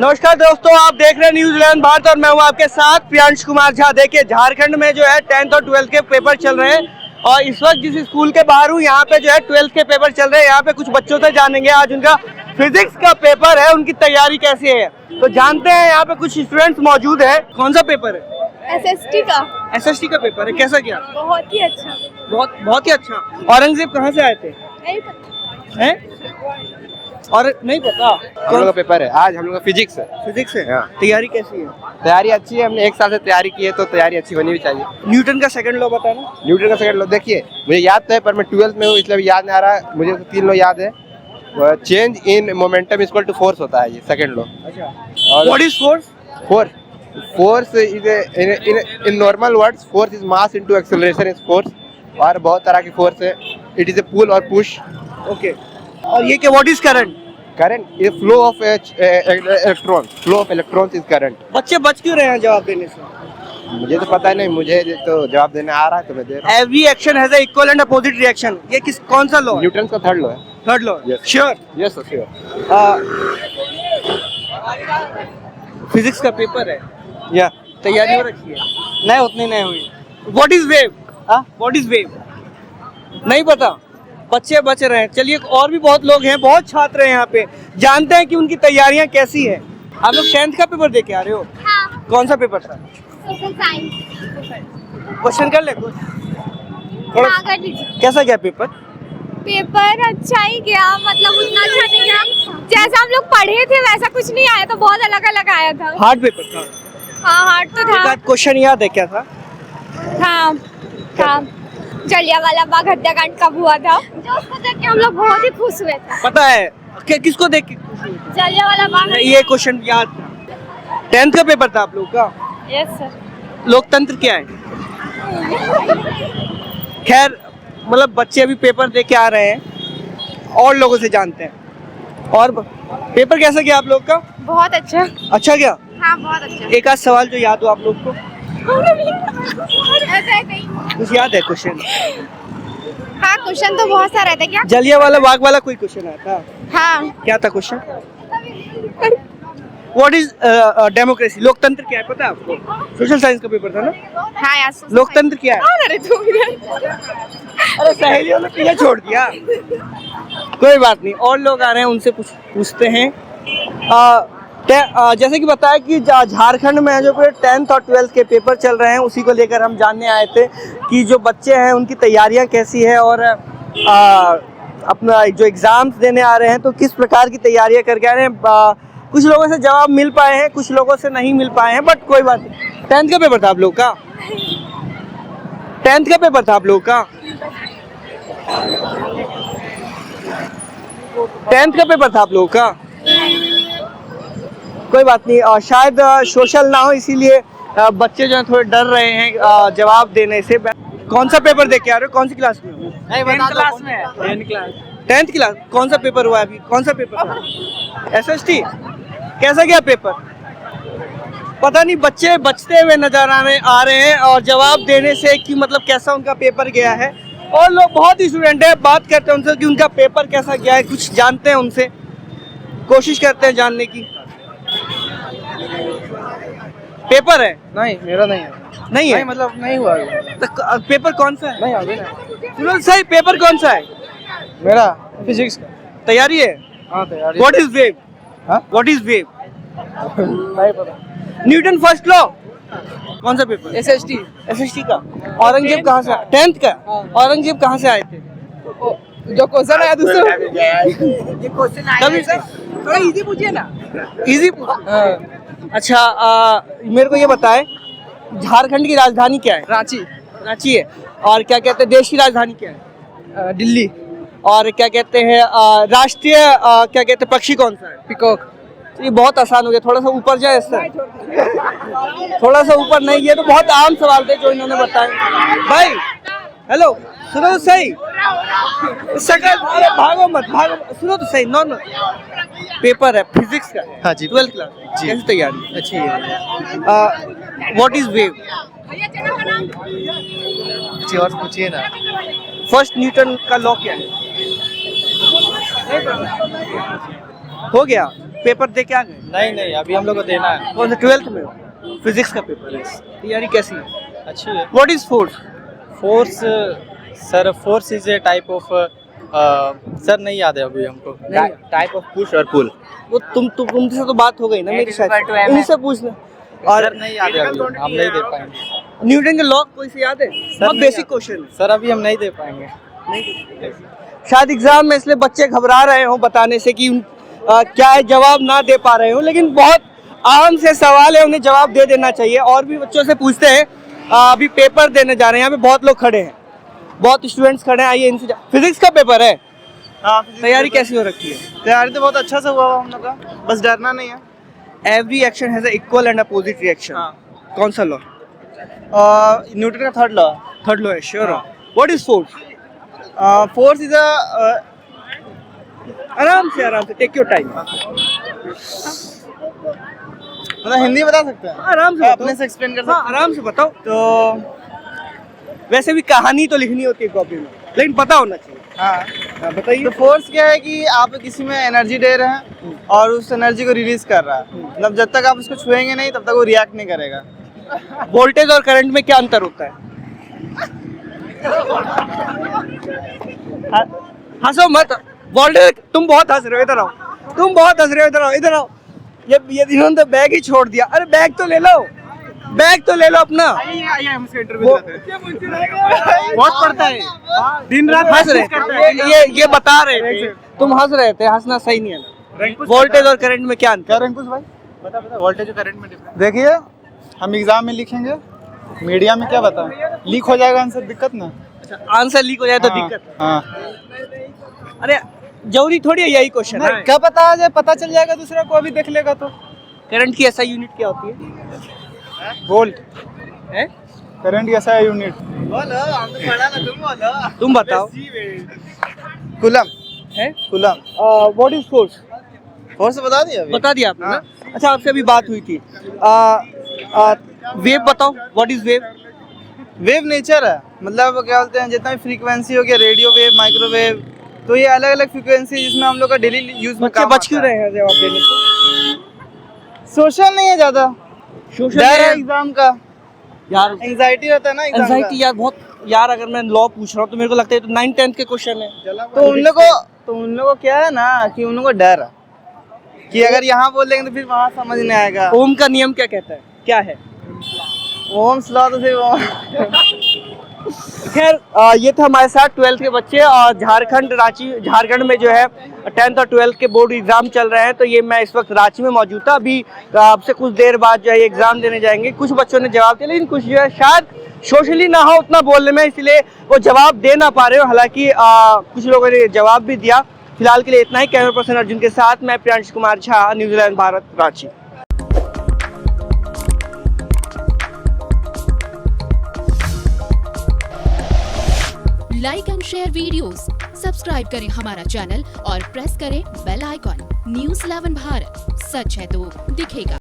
नमस्कार दोस्तों, आप देख रहे हैं न्यूजीलैंड भारत और मैं हूं आपके साथ प्रियांश कुमार झा। देखिए, झारखंड में जो है 10th और 12th के पेपर चल रहे हैं और इस वक्त जिस स्कूल के बाहर हूं यहाँ पे जो है 12th के पेपर चल रहे हैं। यहाँ पे कुछ बच्चों से जानेंगे आज उनका फिजिक्स का पेपर है, उनकी तैयारी कैसी है। तो जानते हैं, यहाँ पे कुछ स्टूडेंट्स मौजूद है। कौन सा पेपर है? एसएसटी का। एसएसटी का पेपर है, कैसा गया? बहुत ही अच्छा। बहुत ही अच्छा। औरंगजेब कहाँ से आए थे? नहीं पता हैं? और नहीं पता। हम लोग का पेपर है आज, हम लोग का फिजिक्स है। फिजिक्स है। हाँ। तैयारी कैसी है? तैयारी अच्छी है, हमने 1 साल से तैयारी की है तो तैयारी अच्छी होनी भी चाहिए। न्यूटन का सेकंड लॉ बताना। न्यूटन का सेकंड लॉ देखिए, मुझे याद तो है पर मैं 12th में हूँ इसलिए अभी याद नहीं आ रहा। मुझे तो 3 लॉ याद है। Change in momentum equal to force होता है ये सेकंड लॉ। अच्छा, और what is force? Force is in normal words force is mass into acceleration is force. और बहुत तरह की फोर्स है। इट इज ए पुल और पुश। ओके। और ये क्या, what is current? Current is flow of electron. Flow of electrons is current. बच्चे बच क्यों रहे हैं जवाब देने से? मुझे तो पता नहीं, मुझे तो जवाब देने आ रहा है तो मैं दे रहा हूँ। Every action has a equal and opposite reaction. ये कौन सा लॉ है? न्यूटन का थर्ड लॉ है। Third law. Yes. Sure? Yes sir, sure. Physics का पेपर है, या तैयारी हो रखी है? नहीं, उतनी नहीं हुई। What is wave? What is wave? नहीं पता। बच्चे बच रहे हैं। चलिए, और भी बहुत लोग हैं, बहुत छात्र हैं यहाँ पे, जानते हैं कि उनकी तैयारियां कैसी है। आप लोग 10th का पेपर दे के आ रहे हो? हाँ। कौन सा पेपर था? Social science. क्वेश्चन कर ले कुछ। हाँ, कर लीजिए। कैसा गया पेपर? पेपर अच्छा ही गया, मतलब उतना अच्छा नहीं गया। जैसा हम लोग पढ़े थे वैसा कुछ नहीं आया, तो बहुत अलग अलग आया था। हार्ड पेपर था? हाँ, हार्ड तो एक था। आध क्वेश्चन याद है क्या था? हाँ। जलियांवाला बाग हत्याकांड कब हुआ था, जो उसको देख के हम लोग बहुत ही खुश हुए थे। पता है किसको देख के? जलियांवाला बाग। ये क्वेश्चन याद था। 10th का पेपर था आप लोग का? Yes sir. लोकतंत्र क्या है? खैर, मतलब बच्चे अभी पेपर दे के आ रहे हैं और लोगों से जानते हैं। और पेपर कैसा गया आप लोग का? बहुत अच्छा। अच्छा गया? हाँ, बहुत अच्छा। एक आध सवाल जो याद हो आप लोग को? ऐसा है कहीं? कुछ याद है क्वेश्चन? हाँ, क्वेश्चन तो बहुत सारे थे। क्या? जलियांवाला बाग वाला कोई क्वेश्चन आया था? हाँ। क्या था क्वेश्चन? What is democracy? लोकतंत्र क्या है पता है आपको? सोशल साइंस का पेपर था ना? हाँ यार, लोकतंत्र क्या है? अरे तुम अरे सहेलियों ने पीछे छोड़ दिया। कोई बात नहीं, और लोग आ रहे हैं, उनसे पूछते हैं। जैसे कि बताया कि झारखंड में जो 10th और 12th के पेपर चल रहे हैं, उसी को लेकर हम जानने आए थे कि जो बच्चे हैं उनकी तैयारियां कैसी है और अपना जो एग्जाम्स देने आ रहे हैं तो किस प्रकार की तैयारियां करके आ रहे हैं। कुछ लोगों से जवाब मिल पाए हैं, कुछ लोगों से नहीं मिल पाए हैं, बट कोई बात नहीं। 10th का पेपर था आप लोग का? 10th का पेपर था आप लोग का? 10th का पेपर था आप लोगों का? कोई बात नहीं, शायद सोशल ना हो इसीलिए बच्चे जो हैं थोड़े डर रहे हैं जवाब देने से। कौन सा पेपर दे के आ रहे हो? कौन सी क्लास में? नहीं बता दो। क्लास में है। 10th class. कौन सा पेपर हुआ अभी? कौन सा पेपर? एसएसटी। कैसा गया पेपर? पता नहीं, बच्चे बचते हुए नजर आ रहे हैं और जवाब देने से कि मतलब कैसा उनका पेपर गया है। और लोग बहुत ही स्टूडेंट है, बात करते हैं उनसे कि उनका पेपर कैसा गया है, कुछ जानते हैं उनसे, कोशिश करते हैं जानने की। पेपर है? नहीं, मेरा नहीं है। नहीं है? नहीं, मतलब नहीं हुआ अभी। तो पेपर कौन सा है? नहीं अभी नहीं। सुनो सही, पेपर कौन सा है? मेरा फिजिक्स का। तैयारी है? हाँ तैयारी। What is wave? हाँ? What is wave? नहीं पता। Newton first law. कौन सा पेपर? एसएसटी। एसएसटी का। औरंगजेब कहाँ से? 10th का। औरंगजेब कहाँ से आए थे? जो क्वेश्चन आया दूसरा। ये क्वेश्चन आया थोड़ा इजी पूछिए ना। इजी। अच्छा, मेरे को ये बताएं, झारखंड की राजधानी क्या है? रांची। रांची है। और क्या कहते हैं देश की राजधानी क्या है? दिल्ली। और क्या कहते हैं राष्ट्रीय क्या कहते हैं पक्षी कौन सा है? पिकॉक। ये बहुत आसान हो गया, थोड़ा सा ऊपर जाए इससे। थोड़ा सा ऊपर नहीं, ये तो बहुत आम सवाल थे जो इन्होंने बताए। भाई हेलो, सुनो तो सही। सकल, अरे भागो मत, सुनो तो सही। नॉर्मल पेपर है फिजिक्स का। हाँ जी। 12th class. जी। कैसी तैयारी? अच्छी है। What is wave? जी और पूछिए ना। फर्स्ट न्यूटन का लॉ क्या है? हो गया। पेपर दे के आ गए? नहीं नहीं, अभी हम लोग को देना है। कौन सा 12th में हो? फिजिक्स का पेपर है। तैयारी कैसी है? अच्छी है। What is force? Force sir, force is a type of sir नहीं याद है अभी हमको। टाइप ऑफ पुश और पुल। वो तुमसे तो बात हो गई ना मेरी शायद, उनसे पूछना। और सर नहीं याद है अभी, हम नहीं दे पाएंगे। न्यूटन के लॉ कोई से याद है? बहुत नहीं बेसिक याद। क्वेश्चन है। सर अभी हम नहीं दे पाएंगे। शायद एग्जाम में इसलिए बच्चे घबरा रहे हो बताने से कि क्या है, जवाब ना दे पा रहे हो, लेकिन बहुत आम से सवाल है, उन्हें जवाब दे देना चाहिए। और भी बच्चों से पूछते हैं। अभी पेपर देने जा रहे हैं, यहाँ पे बहुत लोग खड़े हैं, बहुत स्टूडेंट्स खड़े हैं। आइए इनसे। फिजिक्स का पेपर है? हाँ, तैयारी कैसी हो रखी है? तैयारी तो बहुत अच्छा से हुआ हम लोग का, बस डरना नहीं है। Every action has equal and opposite reaction. कौन सा लॉ? न्यूटन का थर्ड लॉ। थर्ड लॉ है, श्योर हो? What is force? Force is a आराम से टेक योर टाइम। मतलब हिंदी बता सकते हैं? आराम से अपने से एक्सप्लेन कर सकते हाँ, आराम से बताओ। तो वैसे भी कहानी तो लिखनी होती है कॉपी में, लेकिन पता होना चाहिए। हाँ, बताइए। तो फोर्स क्या है कि आप किसी में एनर्जी दे रहे हैं और उस एनर्जी को रिलीज कर रहा है। मतलब जब तक आप उसको छुएंगे नहीं तब तक वो रिएक्ट नहीं करेगा। वोल्टेज और करंट में क्या अंतर होता है? हंसो मत। वोल्टेज, तुम बहुत हंस रहे हो, इधर आओ। तुम बहुत हंस रहे हो, इधर आओ, इधर आओ। ये इन्होंने तो बैग ही छोड़ दिया। अरे बैग तो ले लो, बैग तो ले लो अपना। बहुत पड़ता है, दिन रात हंस रहे थे, ये बता रहे थे, तुम हंस रहे थे। हंसना सही नहीं है। वोल्टेज और करंट में क्या अंतर? क्या रंकुश भाई बता वोल्टेज और करंट में डिफरेंस देखिए। हम एग्जाम में लिखेंगे, मीडिया में क्या बताएं, लीक हो जाएगा आंसर, दिक्कत ना। आंसर लीक हो जाए तो हाँ, दिक्कत। हाँ। अरे जरूरी थोड़ी है यही क्वेश्चन है। क्या पता आ जाए, पता चल जाएगा दूसरा को, अभी देख लेगा तो। करंट की ऐसा यूनिट क्या होती है? वोल्ट है? करंट ऐसा है यूनिट। तुम बताओ। कूलम है? Coulomb. What is force? Force बता दिया अभी। बता दिया आपने ना? अच्छा, आपसे अभी बात हुई थी। वेव बताओ, what is wave? Wave nature है, मतलब क्या बोलते हैं, जितना भी फ्रीक्वेंसी हो गया, रेडियो वेव, माइक्रोवेव, तो ये अलग अलग फ्रीक्वेंसी है जिसमें हम लोग का डेली यूज में बच्चे काम बच क्यों रहे हैं जवाब देने से? सोशल नहीं है ज्यादा, सोशल डर है एग्जाम का, यार, एंजाइटी रहता है ना एग्जाम का। एंजाइटी यार बहुत। यार अगर मैं लॉ पूछ रहा हूँ तो मेरे को लगता है तो 9th-10th के क्वेश्चन है। तो उन लोगों को क्या है ना कि उन लोगों को डर है कि अगर यहाँ बोल देंगे तो फिर वहाँ समझ नहीं आएगा। ओम का नियम क्या कहता है? क्या है? ओम्स लॉ तो फिर खैर, ये था हमारे साथ 12th के बच्चे। और झारखंड में जो है 10th और 12th के बोर्ड एग्जाम चल रहे हैं। तो ये मैं इस वक्त रांची में मौजूद था। अभी आपसे कुछ देर बाद जो है एग्जाम देने जाएंगे। कुछ बच्चों ने जवाब दिया, लेकिन कुछ जो है शायद सोशली ना हो उतना बोलने में, इसलिए वो जवाब दे ना पा रहे हो। हालांकि कुछ लोगों ने जवाब भी दिया। फिलहाल के लिए इतना ही। कैमरा पर्सन अर्जुन के साथ मैं Priyansh Kumar Jha, New Zealand Bharat, Ranchi. Like and share videos, subscribe करें हमारा चैनल और प्रेस करें बेल आइकॉन। न्यूज़ 11 भारत, सच है तो दिखेगा।